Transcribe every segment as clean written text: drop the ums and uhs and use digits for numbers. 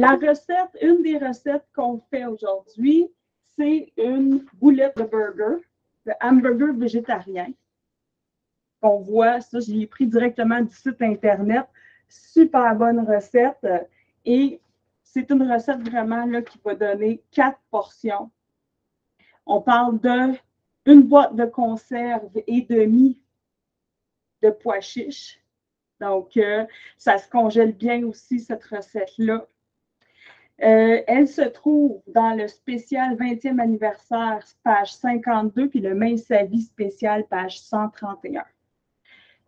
La recette, une des recettes qu'on fait aujourd'hui, c'est une boulette de burger, de hamburger végétarien. On voit, ça, je l'ai pris directement du site Internet. Super bonne recette. Et c'est une recette vraiment là, qui va donner 4 portions. On parle d'une boîte de conserve et demi de pois chiches. Donc, ça se congèle bien aussi, cette recette-là. Elle se trouve dans le spécial 20e anniversaire, page 52, puis le Main sa vie spécial, page 131.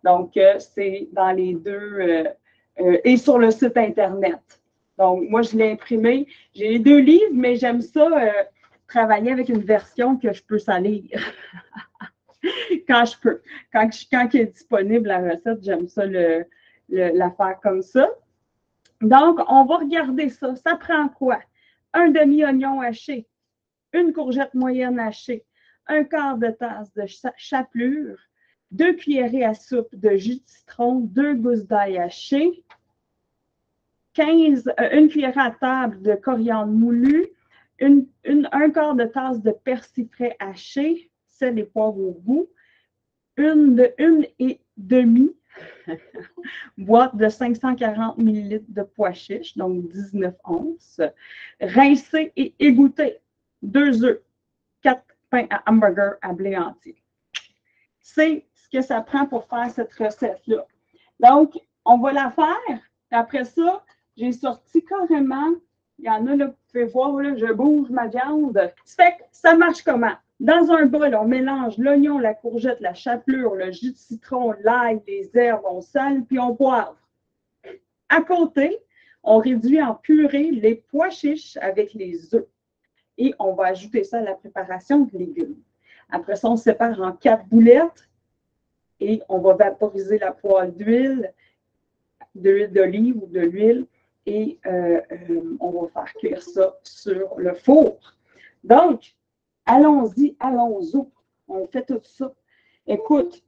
Donc, c'est dans les deux et sur le site Internet. Donc, moi, je l'ai imprimé. J'ai les 2 livres, mais j'aime ça travailler avec une version que je peux s'en lire. Quand je peux. Quand il est disponible, la recette, j'aime ça la faire comme ça. Donc, on va regarder ça. Ça prend quoi? Un demi-oignon haché, une courgette moyenne hachée, un quart de tasse de chapelure, 2 cuillerées à soupe de jus de citron, 2 gousses d'ail hachées, une cuillère à table de coriandre moulu, un quart de tasse de persil frais haché, sel et poivre au goût, une et demie boîte de 540 ml de pois chiches, donc 19 onces, rincé et égoutté, 2 œufs, 4 pains à hamburger à blé entier. C'est ce que ça prend pour faire cette recette-là. Donc, on va la faire. Après ça, j'ai sorti carrément, il y en a, là, vous pouvez voir, là, je bouge ma viande. Ça fait que ça marche comment? Dans un bol, on mélange l'oignon, la courgette, la chapelure, le jus de citron, l'ail, les herbes, on sale, puis on poivre. À côté, on réduit en purée les pois chiches avec les œufs. Et on va ajouter ça à la préparation de légumes. Après ça, on sépare en 4 boulettes et on va vaporiser la poêle d'huile d'olive ou de l'huile et on va faire cuire ça sur le four. Donc, allons-y, allons-y. On fait tout ça. Écoute,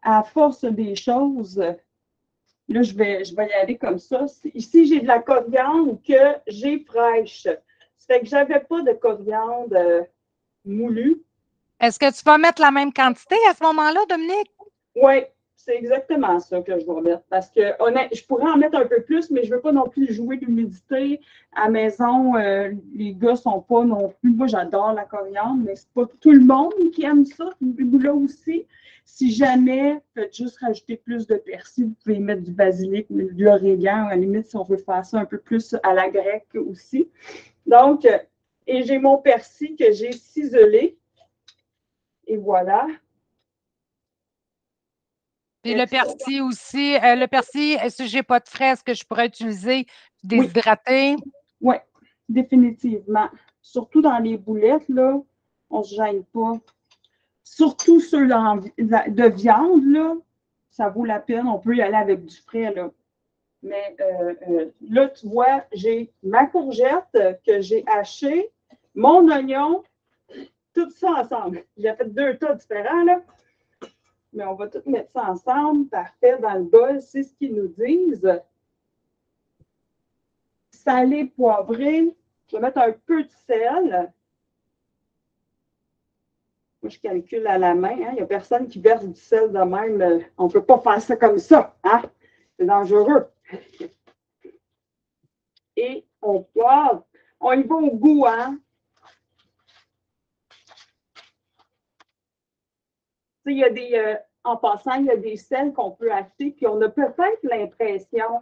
à force des choses, là, je vais y aller comme ça. Ici, j'ai de la coriandre que j'ai fraîche. Ça fait que je n'avais pas de coriandre moulue. Est-ce que tu vas mettre la même quantité à ce moment-là, Dominique? Oui, c'est exactement ça que je vais mettre. Parce que je pourrais en mettre un peu plus, mais je ne veux pas non plus jouer l'humidité. À la maison, les gars ne sont pas non plus. Moi, j'adore la coriandre, mais ce n'est pas tout le monde qui aime ça. Là aussi, si jamais, faites juste rajouter plus de persil. Vous pouvez mettre du basilic, de l'origan, à la limite, si on veut faire ça un peu plus à la grecque aussi. Donc, et j'ai mon persil que j'ai ciselé. Et voilà. Puis le persil aussi. Le persil, si je n'ai pas de frais, est-ce que je pourrais utiliser déshydraté? Oui, définitivement. Surtout dans les boulettes, là, on ne se gêne pas. Surtout ceux de viande, là, ça vaut la peine. On peut y aller avec du frais, là. Mais là, tu vois, j'ai ma courgette que j'ai hachée, mon oignon, tout ça ensemble. J'ai fait 2 tas différents, là. Mais on va tout mettre ça ensemble. Parfait, dans le bol, c'est ce qu'ils nous disent. Salé, poivré. Je vais mettre un peu de sel. Moi, je calcule à la main. Hein? Il n'y a personne qui verse du sel de même. On ne peut pas faire ça comme ça. Hein? C'est dangereux. Et on poivre. On y va au goût, hein? Il y a des, en passant, il y a des sels qu'on peut acheter, puis on a peut-être l'impression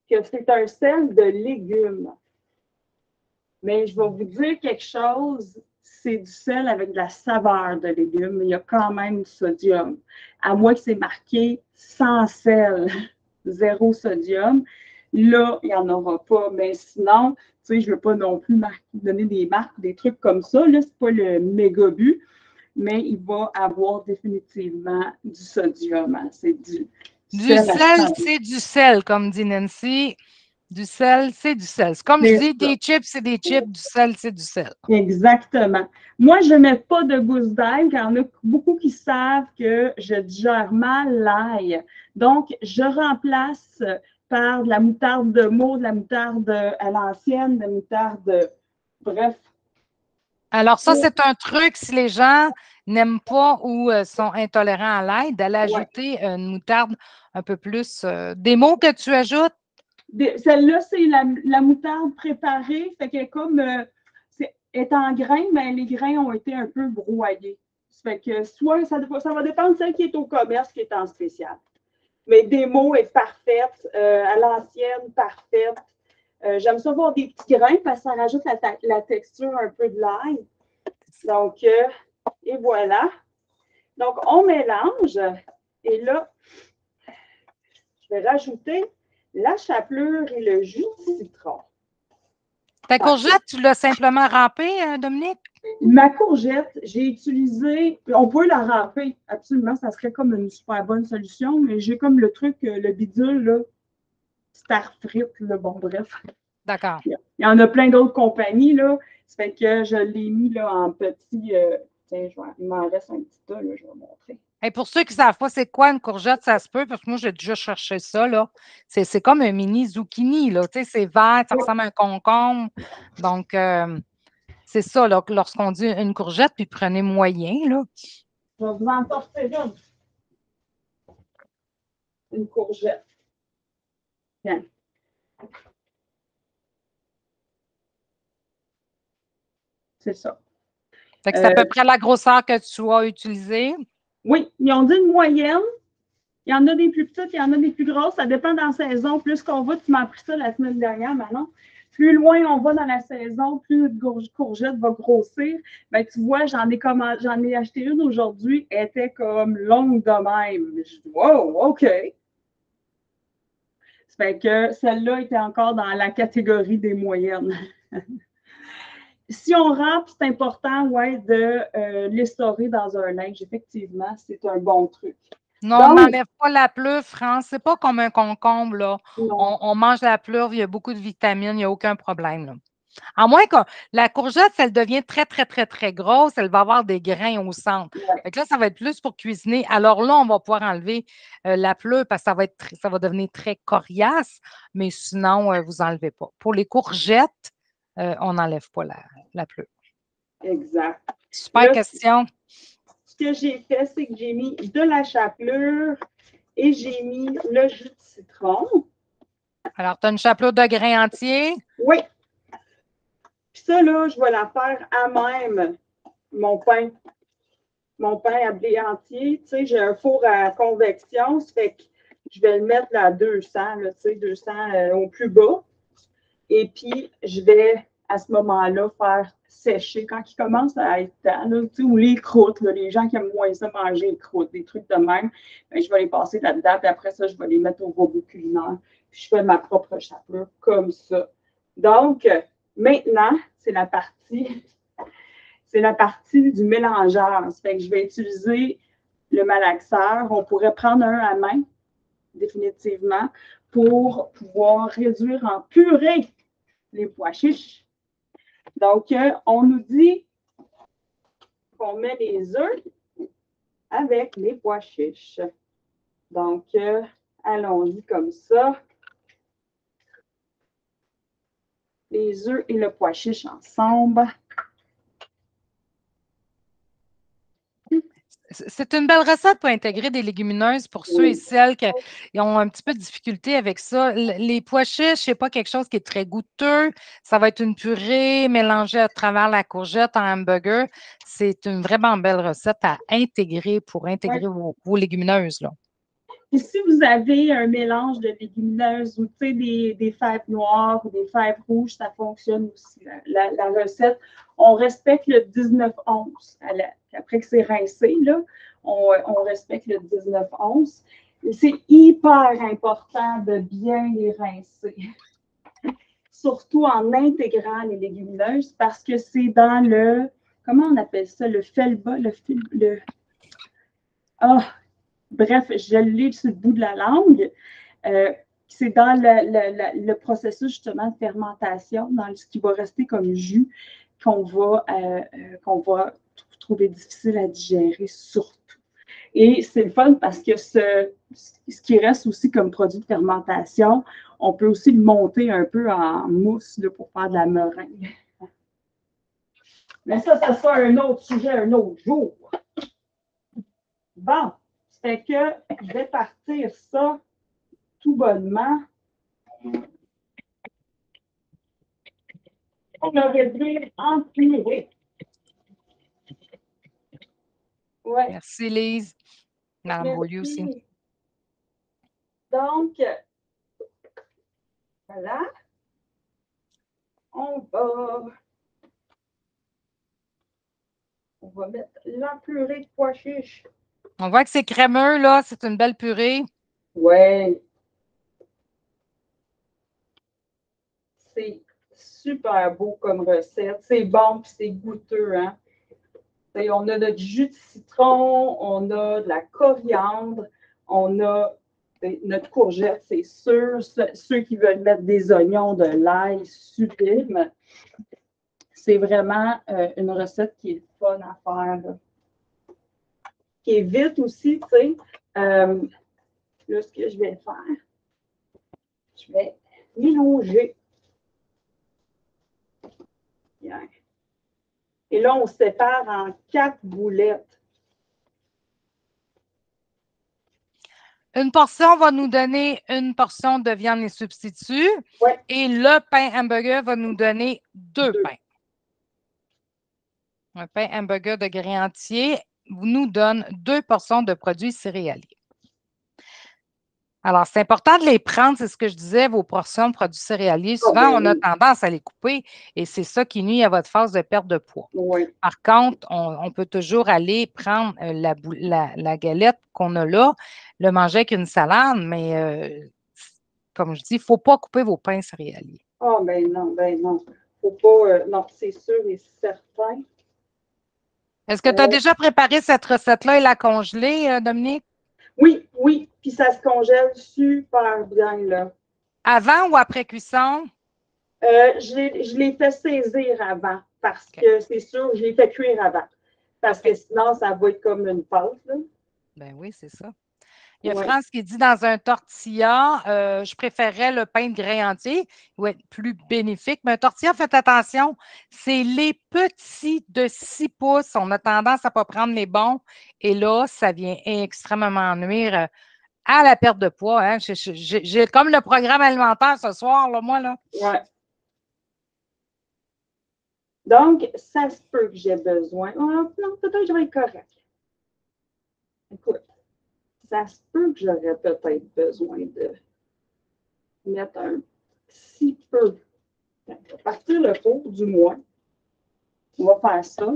que c'est un sel de légumes. Mais je vais vous dire quelque chose, c'est du sel avec de la saveur de légumes, mais il y a quand même du sodium. À moins que c'est marqué sans sel, 0 sodium. Là, il n'y en aura pas. Mais sinon, tu sais, je ne veux pas non plus donner des marques, des trucs comme ça. Là, ce n'est pas le méga but. Mais il va avoir définitivement du sodium. Hein. C'est du sel, c'est du sel, comme dit Nancy. Du sel, c'est du sel. Comme je dis, des chips, c'est des chips. Du sel, c'est du sel. Exactement. Moi, je ne mets pas de gousse d'ail, car il y en a beaucoup qui savent que je digère mal l'ail. Donc, je remplace moutarde, la moutarde de Meaux, de la moutarde à l'ancienne, de la moutarde, bref. Alors, ça, c'est un truc, si les gens n'aiment pas ou sont intolérants à l'ail, d'aller ajouter une moutarde un peu plus. Des mots que tu ajoutes? Celle-là, c'est la moutarde préparée. Fait que comme est en grains, mais les grains ont été un peu broyés. Fait que soit ça va dépendre de celle qui est au commerce, qui est en spécial. Mais des mots est parfaite, à l'ancienne, parfaite. J'aime ça voir des petits grains parce que ça rajoute la texture un peu de l'ail. Donc, et voilà. Donc, on mélange. Et là, je vais rajouter la chapelure et le jus de citron. Ta courgette, tu l'as simplement râpée, Dominique? Ma courgette, j'ai utilisé, on peut la râper, absolument, ça serait comme une super bonne solution, mais j'ai comme le truc, le bidule, là, Star Frites, là, bon, bref. D'accord. Il y en a plein d'autres compagnies, là. Ça fait que je l'ai mis là, en petit. Tiens, il m'en reste un petit tas, là, je vais vous montrer. Et pour ceux qui ne savent pas c'est quoi une courgette, ça se peut, parce que moi, j'ai déjà cherché ça, là. C'est comme un mini zucchini, là. Tu sais, c'est vert, ça ressemble à un concombre. Donc, c'est ça, là, lorsqu'on dit une courgette, puis prenez moyen, là. Je vais vous en sortir une courgette. Bien. C'est ça. Fait que c'est à peu près la grosseur que tu as utilisée. Oui, ils ont dit une moyenne. Il y en a des plus petites, il y en a des plus grosses. Ça dépend dans la saison. Plus qu'on va, tu m'as appris ça la semaine dernière, Manon. Plus loin on va dans la saison, plus notre courgette va grossir. Ben, tu vois, j'en ai acheté une aujourd'hui. Elle était comme longue de même. Je dis, wow, OK. Ça fait que celle-là était encore dans la catégorie des moyennes. Si on râpe, c'est important, ouais, de l'essorer dans un linge. Effectivement, c'est un bon truc. Non, on n'enlève pas la pleure, France. C'est pas comme un concombre, là. On mange la pleure, il y a beaucoup de vitamines, il n'y a aucun problème, là. À moins que la courgette, si elle devient très, très, très, très grosse, elle va avoir des grains au centre. Ouais. Fait que là, ça va être plus pour cuisiner. Alors là, on va pouvoir enlever la pleure parce que ça va devenir très coriace, mais sinon, vous n'enlevez pas. Pour les courgettes, on n'enlève pas la pleure. Exact. Super là, question. Ce que j'ai fait, c'est que j'ai mis de la chapelure et j'ai mis le jus de citron. Alors, tu as une chapelure de grains entiers? Oui. Puis ça, là, je vais la faire à même, mon pain à blé entier. Tu sais, j'ai un four à convection, ça fait que je vais le mettre à 200, là, tu sais, 200 au plus bas. Et puis, je vais, à ce moment-là, faire sécher quand il commence à être temps, là, tu sais, ou les croûtes, là, les gens qui aiment moins ça, manger les croûtes, des trucs de même, bien, je vais les passer là-dedans, puis après ça, je vais les mettre au robot culinaire, puis je fais ma propre chapelure comme ça. Donc, maintenant, c'est la partie du mélangeur. Ça fait que je vais utiliser le malaxeur. On pourrait prendre un à main, définitivement, pour pouvoir réduire en purée les pois chiches. Donc, on nous dit qu'on met les œufs avec les pois chiches. Donc, allons-y comme ça. Les œufs et le pois chiche ensemble. C'est une belle recette pour intégrer des légumineuses pour ceux et celles qui ont un petit peu de difficulté avec ça. Les pois chiches, c'est pas quelque chose qui est très goûteux. Ça va être une purée mélangée à travers la courgette en hamburger. C'est une vraiment belle recette à intégrer pour intégrer vos légumineuses, là. Et si vous avez un mélange de légumineuses ou des fèves noires ou des fèves rouges, ça fonctionne aussi. La recette, on respecte le 19-11. Après que c'est rincé, là, on respecte le 19-11. C'est hyper important de bien les rincer. Surtout en intégrant les légumineuses parce que c'est dans le, comment on appelle ça, le felba, bref, je l'ai sur le bout de la langue. C'est dans le processus justement de fermentation, dans ce qui va rester comme jus, qu'on va trouver difficile à digérer surtout. Et c'est le fun parce que ce qui reste aussi comme produit de fermentation, on peut aussi le monter un peu en mousse là, pour faire de la meringue. Mais ça sera un autre sujet, un autre jour. Bon, fait que je vais partir ça tout bonnement. On a réduit en purée. Ouais. Merci, Lise. Madame Beaulieu aussi. Donc, voilà. On va mettre la purée de pois chiches. On voit que c'est crémeux, là. C'est une belle purée. Oui. C'est super beau comme recette. C'est bon puis c'est goûteux, hein? Et on a notre jus de citron, on a de la coriandre, on a notre courgette, c'est sûr. Ceux qui veulent mettre des oignons, de l'ail, sublime. C'est vraiment une recette qui est fun à faire. Là. Qui est vite aussi, tu sais. Là, ce que je vais faire, je vais mélanger. Bien. Et là, on sépare en 4 boulettes. Une portion va nous donner une portion de viande et substituts. Ouais. Et le pain hamburger va nous donner 2 pains. Un pain hamburger de grain entier nous donne 2 portions de produits céréaliers. Alors, c'est important de les prendre, c'est ce que je disais, vos portions de produits céréaliers. Souvent, on a tendance à les couper et c'est ça qui nuit à votre phase de perte de poids. Oui. Par contre, on peut toujours aller prendre la galette qu'on a là, le manger avec une salade, mais comme je dis, il ne faut pas couper vos pains céréaliers. Ah, ben non. Faut pas. Non, c'est sûr et certain. Est-ce que tu as déjà préparé cette recette-là et la congelée, Dominique? Oui. Puis ça se congèle super bien, là. Avant ou après cuisson? Je l'ai fait saisir avant parce que c'est sûr, je l'ai fait cuire avant. Parce que sinon, ça va être comme une pâte, là. Ben oui, c'est ça. Il y a France qui dit dans un tortilla, je préférerais le pain de grain entier, il va être plus bénéfique. Mais un tortilla, faites attention, c'est les petits de 6 pouces. On a tendance à ne pas prendre les bons. Et là, ça vient extrêmement nuire à la perte de poids. Hein. J'ai comme le programme alimentaire ce soir, là, moi. Là. Ouais. Donc, ça se peut que j'ai besoin. Oh, non, peut-être que je vais être correct. Écoute, ça se peut que j'aurais peut-être besoin de mettre un petit peu. À partir le four, du moins. On va faire ça.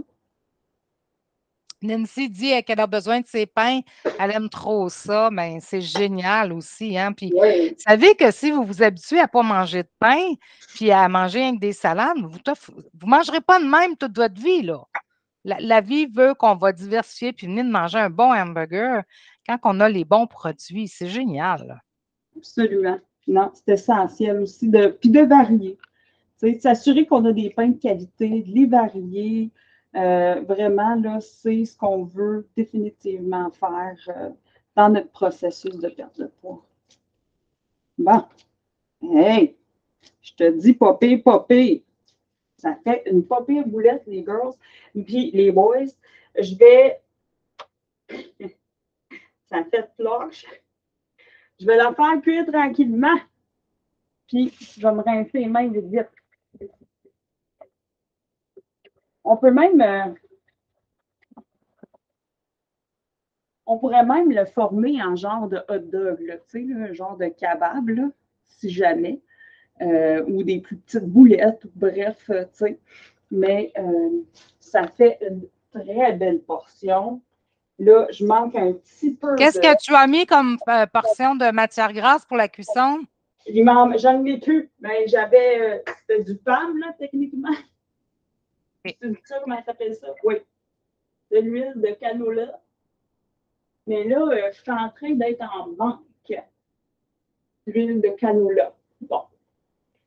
Nancy dit qu'elle a besoin de ses pains. Elle aime trop ça. Mais c'est génial aussi. Hein? Puis, vous savez que si vous vous habituez à ne pas manger de pain puis à manger avec des salades, vous ne mangerez pas de même toute votre vie. Là. La vie veut qu'on va diversifier puis venir de manger un bon hamburger quand on a les bons produits. C'est génial. Absolument. Non, c'est essentiel aussi puis de varier. De s'assurer qu'on a des pains de qualité, de les varier. Vraiment, là, c'est ce qu'on veut définitivement faire dans notre processus de perte de poids. Bon. Hey, je te dis popé. Ça fait une pas pire boulette, les girls. Puis les boys, je vais. Ça fait cloche. Je vais la faire cuire tranquillement. Puis je vais me rincer les mains vite. On peut même. On pourrait même le former en genre de hot dog, là, tu sais, un genre de kebab, là, si jamais. Ou des plus petites boulettes, bref, tu sais. Mais ça fait une très belle portion. Là, je manque un petit peu Qu'est-ce que tu as mis comme portion de matière grasse pour la cuisson? J'en ai plus. Mais j'avais c'était du PAM, là, techniquement. C'est ça, comment ça s'appelle ça? Oui. De l'huile de canola. Mais là, je suis en train d'être en manque d'huile de canola. Bon,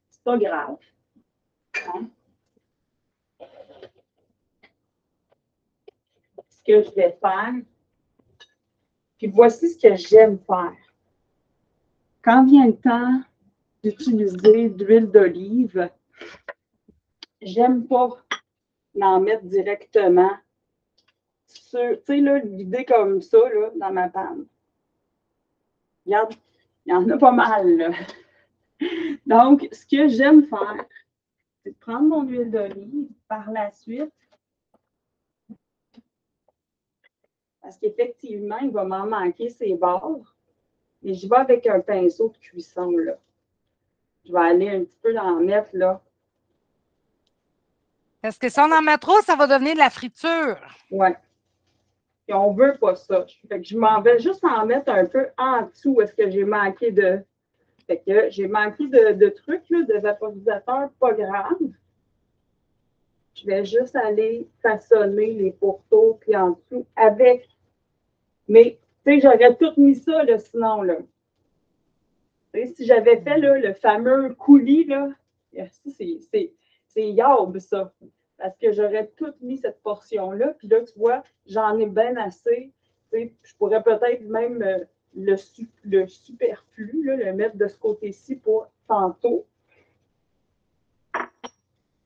c'est pas grave. Hein? Ce que je vais faire, Puis voici ce que j'aime faire. Quand vient le temps d'utiliser de l'huile d'olive, j'aime pas l'en mettre directement sur, tu sais, là, l'idée comme ça, là, dans ma panne. Regarde, il y en a pas mal, là. Donc, ce que j'aime faire, c'est de prendre mon huile d'olive par la suite, parce qu'effectivement, il va m'en manquer ses bords. Et j'y vais avec un pinceau de cuisson, là. Je vais aller un petit peu en mettre, là. Parce que si on en met trop, ça va devenir de la friture. Ouais. Et on veut pas ça. Fait que je m'en vais juste en mettre un peu en dessous où est-ce que j'ai manqué de... Fait que j'ai manqué de trucs, là, de vaporisateur, pas grave. Je vais juste aller façonner les pourtours puis en dessous avec. Mais, tu sais, j'aurais tout mis ça, là, sinon, là. Tu sais, si j'avais fait, là, le fameux coulis, là, c'est yaube, ça. Parce que j'aurais tout mis cette portion-là. Puis là, tu vois, j'en ai bien assez. Tu sais, je pourrais peut-être même le superflu, là, le mettre de ce côté-ci pour tantôt.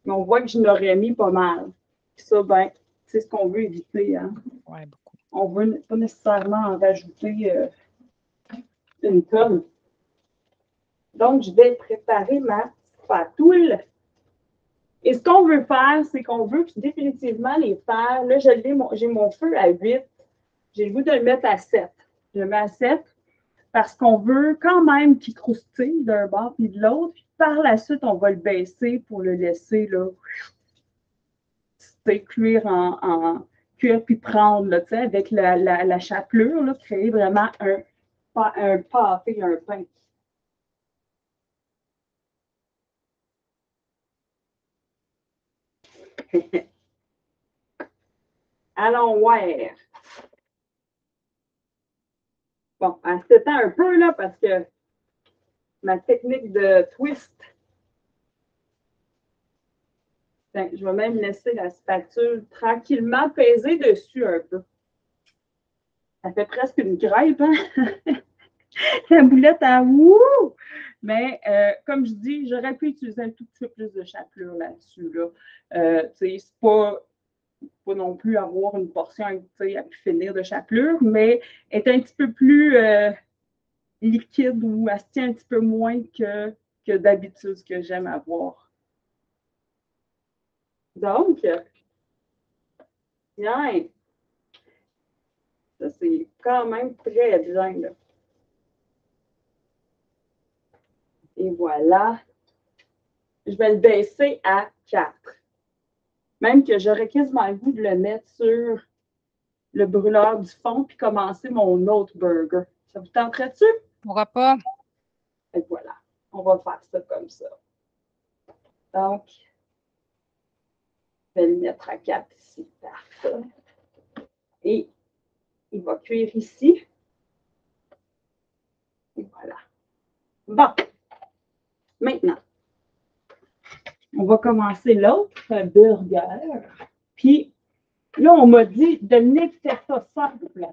Mais on voit que je n'aurais mis pas mal. Puis ça, ben, c'est ce qu'on veut éviter. Hein? Ouais, beaucoup. On ne veut pas nécessairement en rajouter une tonne. Donc, je vais préparer ma spatule. Et ce qu'on veut faire, c'est qu'on veut définitivement les faire. Là, j'ai mon feu à 8. J'ai le goût de le mettre à 7. Je le mets à 7 parce qu'on veut quand même qu'il croustille d'un bord puis de l'autre. Puis par la suite, on va le baisser pour le laisser là, cuire cuire puis prendre là, avec la chapelure, là, créer vraiment un pâté, un pain. Allons voir. Bon, en s'étend un peu là parce que ma technique de twist. Ben, je vais même laisser la spatule tranquillement peser dessus un peu. Ça fait presque une crêpe, hein? La boulette à ouh! Mais comme je dis, j'aurais pu utiliser un tout petit peu plus de chapelure là-dessus. Là. C'est pas non plus avoir une portion à pu finir de chapelure, mais est un petit peu plus liquide ou elle se tient un petit peu moins que d'habitude, ce que j'aime avoir. Donc, bien, ça c'est quand même très bien. Là. Et voilà. Je vais le baisser à 4. Même que j'aurais quasiment le goût de le mettre sur le brûleur du fond puis commencer mon autre burger. Ça vous tenterait-tu? Pourquoi pas? Et voilà. On va faire ça comme ça. Donc, je vais le mettre à 4 ici. Parfait. Et il va cuire ici. Et voilà. Bon. Maintenant, on va commencer l'autre burger. Puis, là, on m'a dit, Dominique, fais ça simple.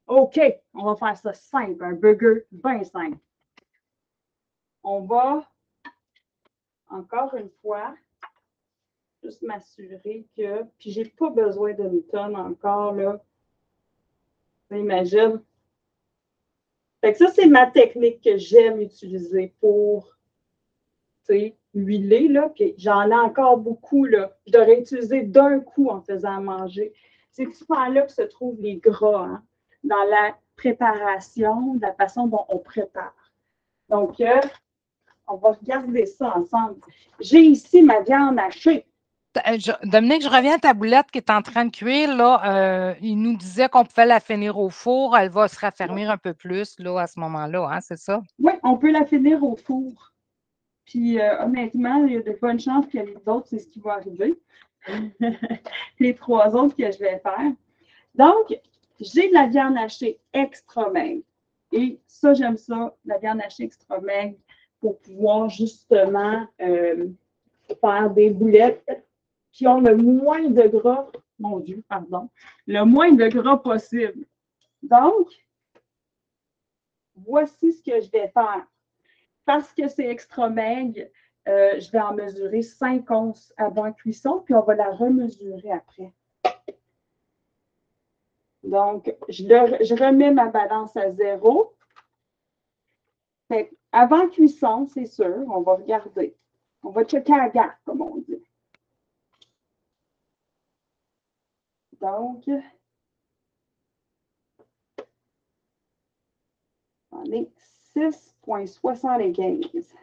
OK, on va faire ça simple, un burger bien simple. On va, encore une fois, juste m'assurer que, puis j'ai pas besoin d'une tonne encore, là. Imagine. Fait que ça, c'est ma technique que j'aime utiliser pour, tu sais, huiler, là. Puis j'en ai encore beaucoup, là. Je devrais utiliser d'un coup en faisant à manger. C'est souvent là que se trouvent les gras, hein, dans la préparation, de la façon dont on prépare. Donc, on va regarder ça ensemble. J'ai ici ma viande hachée. Dominique, je reviens à ta boulette qui est en train de cuire. Là, il nous disait qu'on pouvait la finir au four. Elle va se raffermir un peu plus là, à ce moment-là, hein, c'est ça? Oui, on peut la finir au four. Puis honnêtement, il y a de bonnes chances que les autres, c'est ce qui va arriver. Les 3 autres que je vais faire. Donc, j'ai de la viande hachée extra maigre. Et ça, j'aime ça, la viande hachée extra maigre, pour pouvoir justement faire des boulettes qui ont le moins de gras, mon Dieu, pardon, le moins de gras possible. Donc, voici ce que je vais faire. Parce que c'est extra maigre, je vais en mesurer 5 onces avant cuisson, puis on va la remesurer après. Donc, je remets ma balance à 0. Avant cuisson, c'est sûr, on va regarder. On va checker à gaffe, comme on dit. Donc, on est 6,75.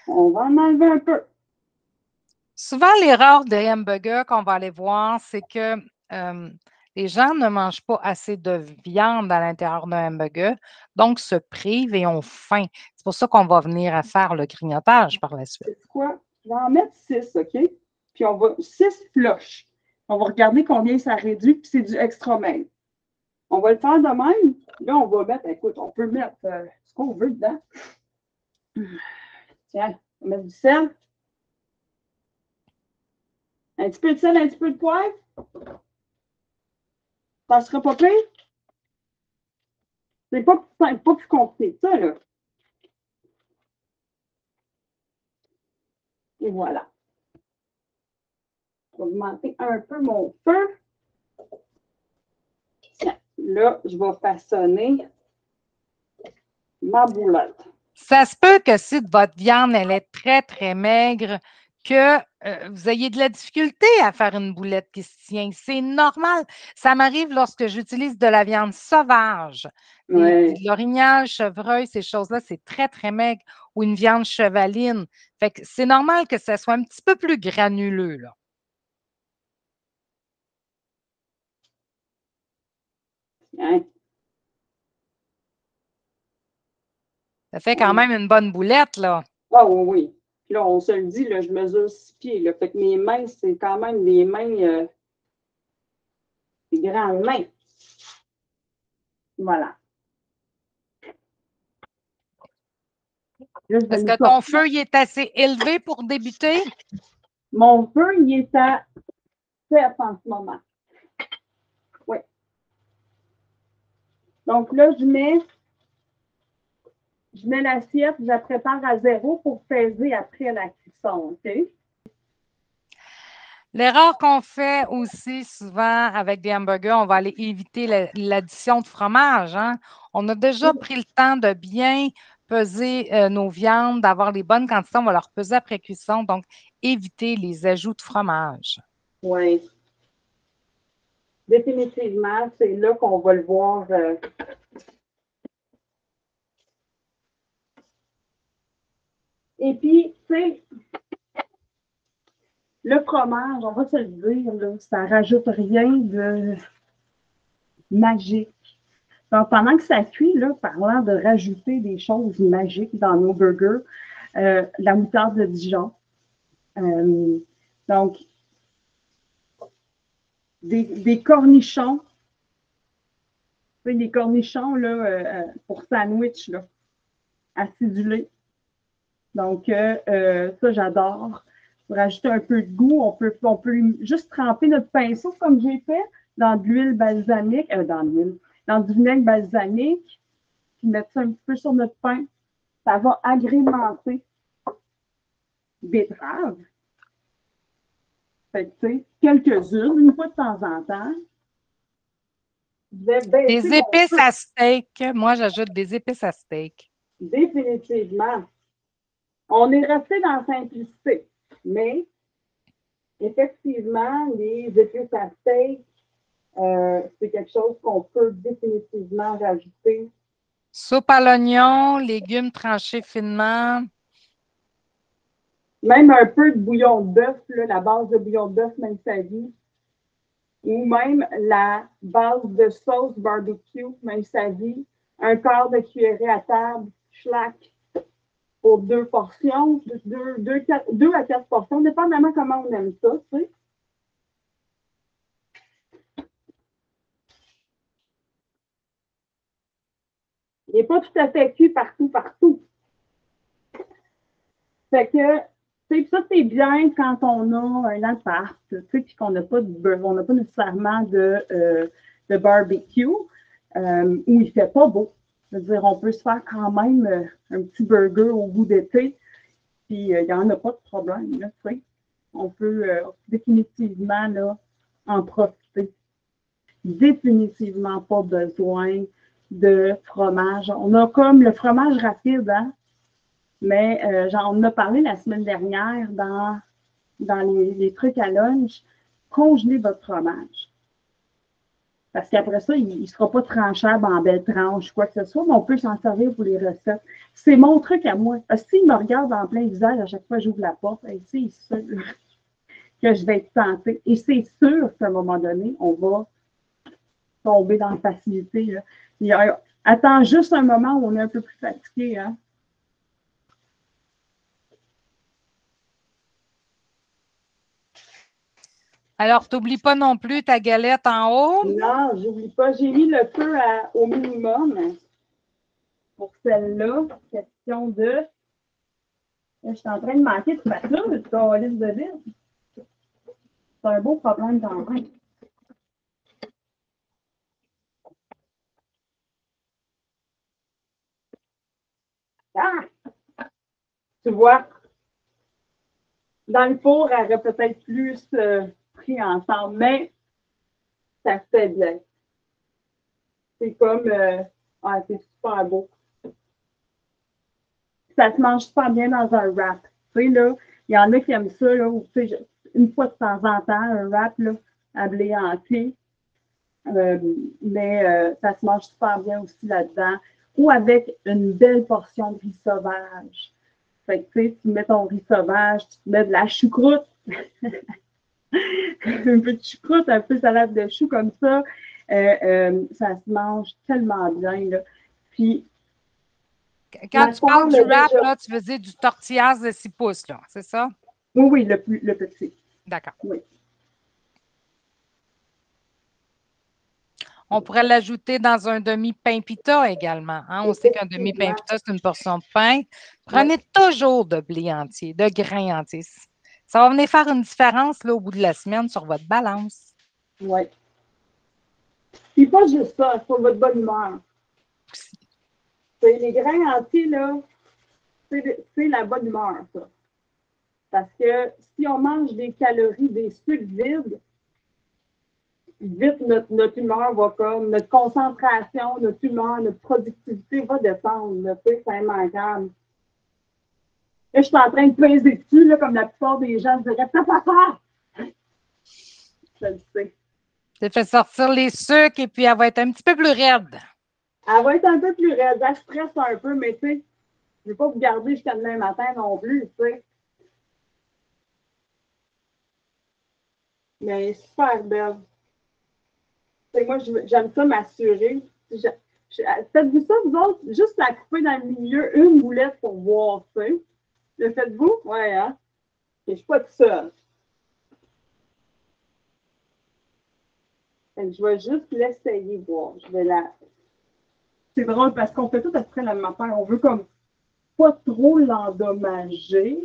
On va en enlever un peu. Souvent, l'erreur des hamburgers qu'on va aller voir, c'est que les gens ne mangent pas assez de viande à l'intérieur d'un hamburger, donc se privent et ont faim. C'est pour ça qu'on va venir à faire le grignotage par la suite. C'est quoi? Je vais en mettre 6, OK? Puis on va 6 floches. On va regarder combien ça réduit, puis c'est du extra maigre. On va le faire de même. Là, on va mettre, écoute, on peut mettre ce qu'on veut dedans. Tiens, on va mettre du sel. Un petit peu de sel, un petit peu de poivre. Ça sera pas pire. C'est pas plus compliqué que ça, là. Et voilà. Je vais augmenter un peu mon feu. Tiens, là, je vais façonner ma boulette. Ça se peut que si votre viande, elle est très, très maigre, que vous ayez de la difficulté à faire une boulette qui se tient. C'est normal. Ça m'arrive lorsque j'utilise de la viande sauvage. Ouais. De l'orignal, chevreuil, ces choses-là, c'est très, très maigre. Ou une viande chevaline. Fait que c'est normal que ça soit un petit peu plus granuleux, là. Hein? Ça fait quand même une bonne boulette, là. Ah oui, oui. Puis là, on se le dit, là, je mesure 6 pieds. Là, fait que mes mains, c'est quand même des mains, des grandes mains. Voilà. Là, Est-ce que ton feu il est assez élevé pour débuter? Mon feu, il est à 7 en ce moment. Oui. Donc là, je mets l'assiette, je la prépare à 0 pour peser après la cuisson. OK? L'erreur qu'on fait aussi souvent avec des hamburgers, on va aller éviter l'addition de fromage, hein. On a déjà pris le temps de bien peser nos viandes, d'avoir les bonnes quantités. On va leur peser après cuisson, donc éviter les ajouts de fromage. Oui. Définitivement, c'est là qu'on va le voir. Et puis, tu sais, le fromage, on va se le dire, là, ça ne rajoute rien de magique. Donc, pendant que ça cuit, là, parlant de rajouter des choses magiques dans nos burgers, la moutarde de Dijon. Donc, des cornichons. Tu sais, des cornichons là, pour sandwich, là, acidulés. Donc, ça, j'adore. Pour rajouter un peu de goût, on peut juste tremper notre pinceau comme j'ai fait dans de l'huile balsamique, dans du vinaigre balsamique, puis mettre ça un petit peu sur notre pain. Ça va agrémenter betterave. Fait que, tu sais, quelques-unes, une fois de temps en temps. Des épices à steak. Moi, j'ajoute des épices à steak. Définitivement. On est resté dans la simplicité, mais effectivement, les épices à steak, c'est quelque chose qu'on peut définitivement rajouter. Soupe à l'oignon, légumes tranchés finement. Même un peu de bouillon de bœuf, la base de bouillon de bœuf, même sa vie. Ou même la base de sauce barbecue, même sa vie. Un quart de cuillerée à table, schlac, pour 2 portions, 2 à 4 portions, dépendamment comment on aime ça, tu sais. Il n'est pas tout à fait cuit partout. Fait que, tu sais, ça, c'est bien quand on a un appart, tu sais, puis qu'on n'a pas on n'a pas nécessairement de barbecue. où il ne fait pas beau. C'est-à-dire, on peut se faire quand même un petit burger au goût d'été, puis il n'y en a pas de problème, là, tu sais. On peut définitivement là, en profiter. Définitivement pas besoin de fromage. On a comme le fromage rapide, hein? Mais on en a parlé la semaine dernière dans les trucs à lunch. Congelez votre fromage. Parce qu'après ça, il ne sera pas tranchable en belles tranches, quoi que ce soit, mais on peut s'en servir pour les recettes. C'est mon truc à moi. Parce que s'il me regarde en plein visage à chaque fois que j'ouvre la porte, c'est sûr que je vais être tentée. Et c'est sûr qu'à un moment donné, on va tomber dans la facilité. Là. Attends juste un moment où on est un peu plus fatigué. Hein? Alors, t'oublies pas non plus ta galette en haut? Non, j'oublie pas. J'ai mis le feu au minimum pour celle-là. Question de... Je suis en train de manquer de pâture, de calice de vide. C'est un beau problème quand même. Ah! Tu vois, dans le four, elle aurait peut-être plus pris ensemble, mais ça se fait bien. C'est comme, c'est super beau. Ça se mange super bien dans un wrap. Tu sais, là, il y en a qui aiment ça, là, où, tu sais, une fois de temps en temps, un wrap, là, à blé entier. Mais ça se mange super bien aussi là-dedans. Ou avec une belle portion de riz sauvage. Fait que, tu sais, tu mets ton riz sauvage, tu mets de la choucroute. Un peu de choucroute, un peu de salade de choux comme ça. Ça se mange tellement bien, là. Puis, quand tu parles du wrap, là, tu veux dire du tortillas de 6 pouces, là, c'est ça? Oui, le petit. D'accord. Oui. On pourrait l'ajouter dans un demi-pain pita également. Hein? On sait qu'un demi-pain pita, c'est une portion de pain. Prenez toujours de blé entier, de grains entiers. Ça va venir faire une différence là, au bout de la semaine sur votre balance. Oui. Puis pas juste ça, sur votre bonne humeur. Les grains entiers, là, c'est la bonne humeur, ça. Parce que si on mange des calories, des sucres vides, vite, notre humeur va comme, notre concentration, notre humeur, notre productivité va descendre. C'est immanquable. Là, je suis en train de peser dessus, là, comme la plupart des gens diraient, t'as pas ça! Je le sais. Tu fait sortir les sucres et puis elle va être un petit peu plus raide. Elle va être un peu plus raide. Elle stresse un peu, mais tu sais, je ne vais pas vous garder jusqu'à demain matin non plus, tu sais. Mais super belle. T'sais, moi, j'aime ça m'assurer. Faites-vous ça, vous autres? Juste la couper dans le milieu, une boulette pour voir, tu sais. Le faites-vous? Ouais, hein? Et je suis pas toute seule. Je vais juste l'essayer, voir. Je vais la... C'est drôle parce qu'on fait tout à peu près la même affaire. On veut comme pas trop l'endommager.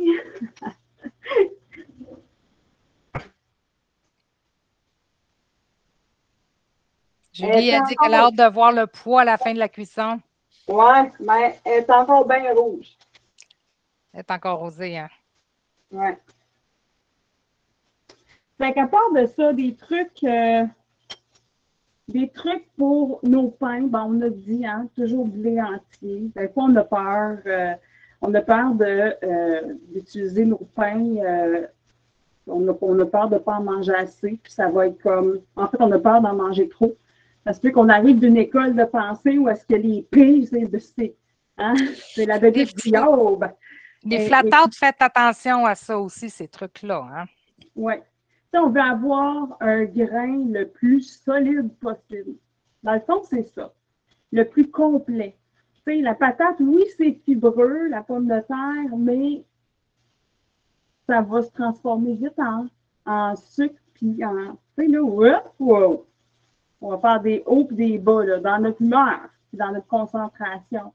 Julie a dit qu'elle a hâte de voir le poids à la fin de la cuisson. Ouais, mais elle est encore bien rouge. Elle est encore rosée, hein? Ouais. Fait qu'à part de ça, des trucs pour nos pains, ben, on a dit, hein, toujours blé entier. Des fois, on a peur d'utiliser nos pains. On a peur de ne pas en manger assez, puis ça va être comme... En fait, on a peur d'en manger trop. Parce que qu'on arrive d'une école de pensée où est-ce que les prix, c'est la bébé de Yob. Les flatteurs, faites attention à ça aussi, ces trucs-là. Hein? Oui. On veut avoir un grain le plus solide possible. Dans le fond, c'est ça. Le plus complet. T'sais, la patate, oui, c'est fibreux, la pomme de terre, mais ça va se transformer vite en sucre, puis en... Tu sais, là, wow. On va faire des hauts et des bas là, dans notre humeur, dans notre concentration.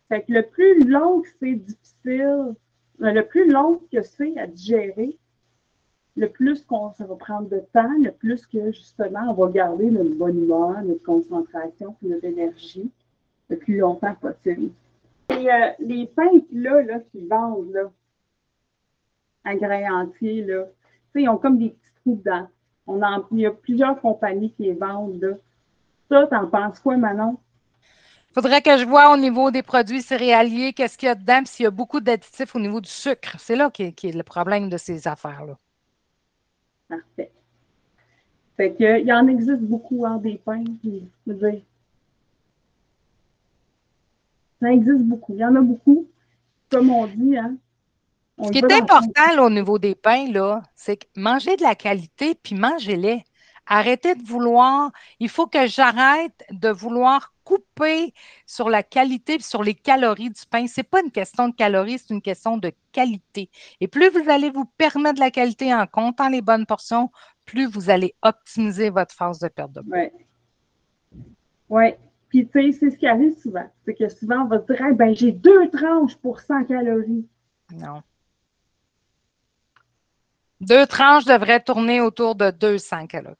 Fait que le plus long que c'est difficile, le plus long que c'est à digérer, le plus ça va prendre de temps, le plus que justement, on va garder notre bonne humeur, notre concentration, puis notre énergie le plus longtemps possible. Et les pains là, qu'ils vendent là, agréantiers, là, ils ont comme des petits trous dedans. Il y a plusieurs compagnies qui les vendent. Là. Ça, t'en penses quoi, Manon? Il faudrait que je vois au niveau des produits céréaliers qu'est-ce qu'il y a dedans, puis s'il y a beaucoup d'additifs au niveau du sucre. C'est là qui est le problème de ces affaires-là. Parfait. Fait que, il en existe beaucoup, hein, des pains. Je veux dire, ça existe beaucoup. Il y en a beaucoup. Comme on dit, hein. Ce qui est important là, au niveau des pains, là, c'est que manger de la qualité, puis mangez-les. Arrêtez de vouloir. Il faut que j'arrête de vouloir couper sur la qualité et sur les calories du pain. Ce n'est pas une question de calories, c'est une question de qualité. Et plus vous allez vous permettre de la qualité en comptant les bonnes portions, plus vous allez optimiser votre phase de perte de poids. Oui. Oui. Puis, tu sais, c'est ce qui arrive souvent. C'est que souvent, on va se dire, hey, ben, j'ai 2 tranches pour 100 calories. Non. 2 tranches devraient tourner autour de 200 calories.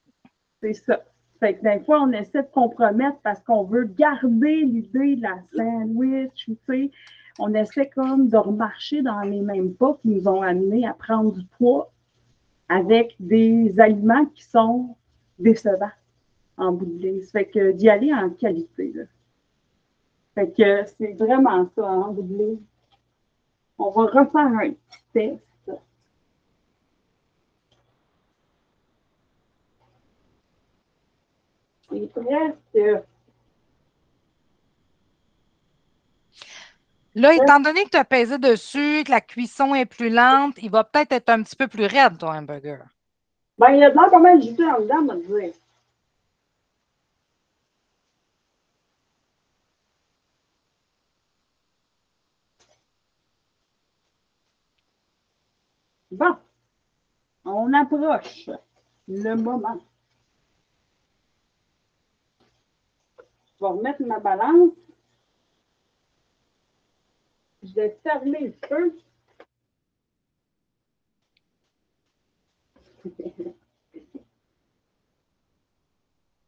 C'est ça. Fait que des fois, on essaie de compromettre parce qu'on veut garder l'idée de la sandwich, tu sais. On essaie comme de remarcher dans les mêmes pas qui nous ont amenés à prendre du poids avec des aliments qui sont décevants en bout de ligne. Ça fait que d'y aller en qualité, là. Fait que c'est vraiment ça, en bout de ligne. On va refaire un petit test. C'est presque. Là, étant donné que tu as pesé dessus, que la cuisson est plus lente, il va peut-être être un petit peu plus raide, ton hamburger. Ben, il y a de l'air pas mal juteux en dedans, on va dire. Bon, on approche le moment. Je vais remettre ma balance. Je vais fermer le feu.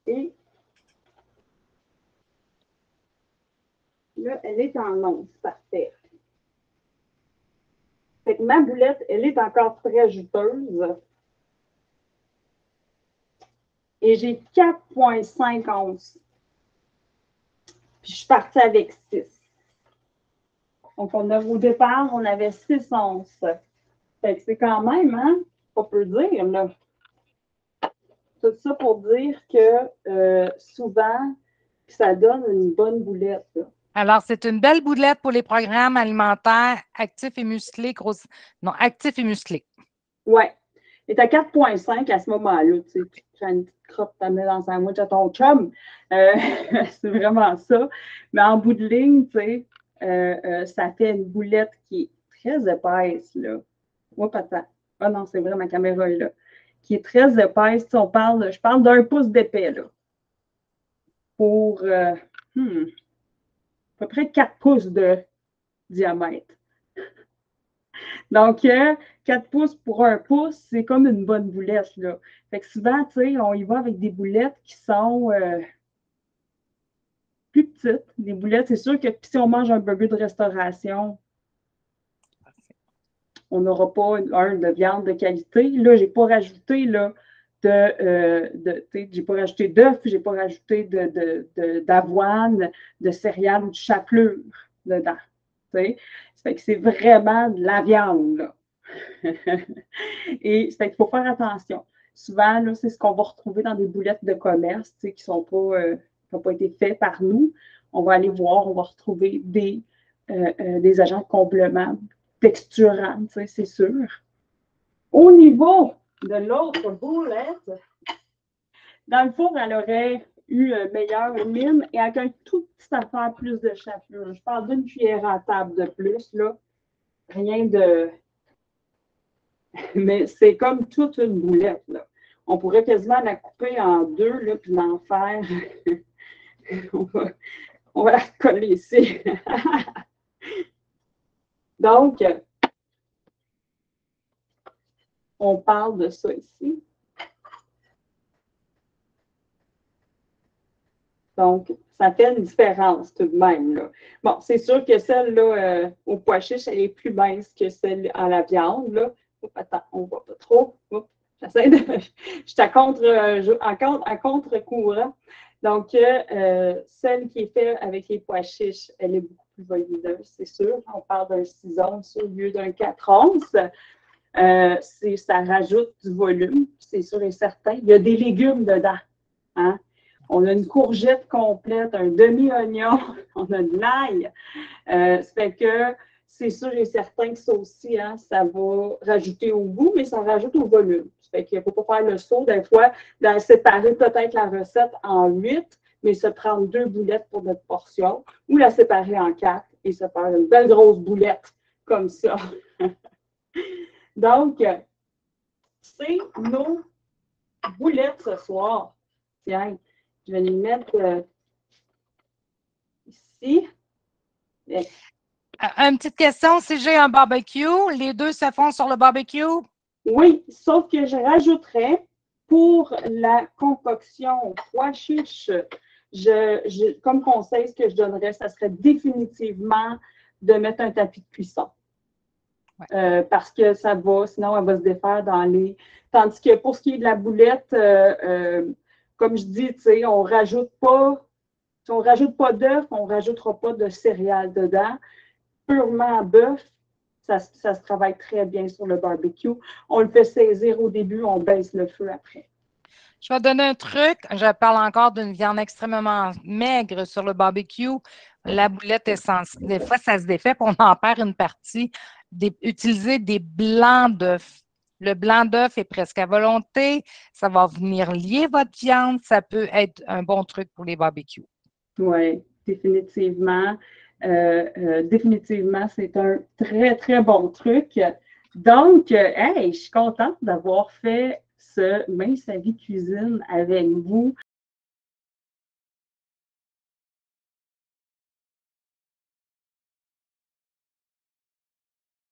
Et là, elle est en once. Parfait. Fait que ma boulette, elle est encore très juteuse. Et j'ai 4,5 onces. Puis je suis partie avec 6. Donc, au départ, on avait 6 onces. Fait que c'est quand même, hein, on peut dire, là. Tout ça pour dire que souvent, ça donne une bonne boulette, là. Alors, c'est une belle boulette pour les programmes alimentaires actifs et musclés. Non, actifs et musclés. Oui. Et tu as 4,5 à ce moment-là. Tu sais, tu prends une petite crotte, tu mets dans un sandwich à ton chum. C'est vraiment ça. Mais en bout de ligne, tu sais, ça fait une boulette qui est très épaisse, là. Oups, attends. Ah non, c'est vrai, ma caméra est là. Qui est très épaisse. Tu sais, je parle d'1 pouce d'épais, là. Pour à peu près 4 pouces de diamètre. Donc, 4 pouces pour 1 pouce, c'est comme une bonne boulette, là. Fait que souvent, tu sais, on y va avec des boulettes qui sont plus petites. Des boulettes, c'est sûr que si on mange un burger de restauration, on n'aura pas de viande de qualité. Là, je n'ai pas rajouté là, j'ai pas rajouté d'œufs, j'ai pas rajouté d'avoine, de céréales ou de chapelure dedans. T'sais. Ça fait que c'est vraiment de la viande, là. Et ça fait qu'il faut faire attention. Souvent, là, c'est ce qu'on va retrouver dans des boulettes de commerce qui n'ont pas été faites par nous. On va aller voir, on va retrouver des agents de complément texturants, c'est sûr. Au niveau de l'autre boulette, dans le four, elle aurait eu une meilleure mine et avec un tout petit affaire plus de chapelure. Je parle d'une cuillère à table de plus, là. Rien de... Mais c'est comme toute une boulette, là. On pourrait quasiment la couper en deux, là, puis l'en faire... on va la coller ici. Donc, on parle de ça ici. Donc, ça fait une différence tout de même, là. Bon, c'est sûr que celle-là au pois chiche, elle est plus mince que celle à la viande, là. Attends, on ne voit pas trop. J'essaie de... Je suis à contre-courant. Donc, celle qui est faite avec les pois chiches, elle est beaucoup plus volumineuse, c'est sûr. On parle d'un 6 onces au lieu d'un 4 onces. Ça rajoute du volume, c'est sûr et certain. Il y a des légumes dedans. Hein? On a une courgette complète, un demi-oignon, on a de l'ail. Ça fait que c'est sûr et certain que ça aussi, hein, ça va rajouter au goût, mais ça rajoute au volume. Ça fait qu'il ne faut pas faire le saut, des fois, de séparer peut-être la recette en 8, mais se prendre 2 boulettes pour notre portion, ou la séparer en 4 et se faire une belle grosse boulette comme ça. Donc, c'est nos boulettes ce soir. Tiens, je vais les mettre ici. Une petite question, si j'ai un barbecue, les deux se font sur le barbecue? Oui, sauf que je rajouterais pour la concoction pois chiche, comme conseil, ce que je donnerais, ça serait définitivement de mettre un tapis de cuisson. Ouais. Parce que ça va, sinon elle va se défaire dans les... Tandis que pour ce qui est de la boulette, comme je dis, tu sais, on rajoute pas... Si on ne rajoute pas d'œufs, on ne rajoutera pas de céréales dedans. Purement bœuf, ça se travaille très bien sur le barbecue. On le fait saisir au début, on baisse le feu après. Je vais donner un truc. Je parle encore d'une viande extrêmement maigre sur le barbecue. La boulette est sensible. Des fois, ça se défait, puis on en perd une partie. Utiliser des blancs d'œufs. Le blanc d'œuf est presque à volonté. Ça va venir lier votre viande. Ça peut être un bon truc pour les barbecues. Oui, définitivement. Définitivement, c'est un très, très bon truc. Donc, hey, je suis contente d'avoir fait ce Mince Avis Cuisine avec vous.